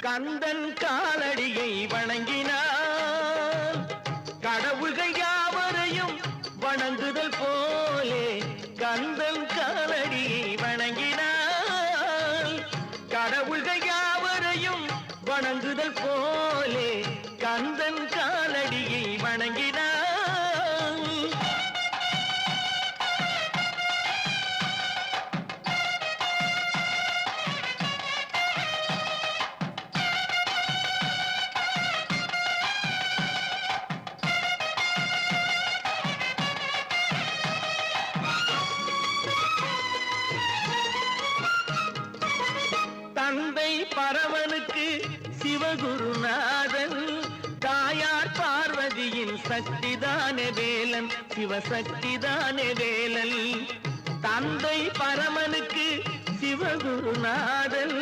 கந்தன் காலடியை வணங்கினான் கடவுள்கள் யாவரையும் வணங்குதல் போலே கந்தன் காலடியை வணங்கினான் கடவுள்கள் யாவரையும் வணங்குதல் போலே கந்தன் காலடியை வணங்கினான் தந்தை பரமனுக்கு சிவகுருநாதன் தாயார் பார்வதியின் சக்திதானே வேலன் சிவசக்திதானே வேலன் தந்தை பரமனுக்கு சிவகுருநாதன்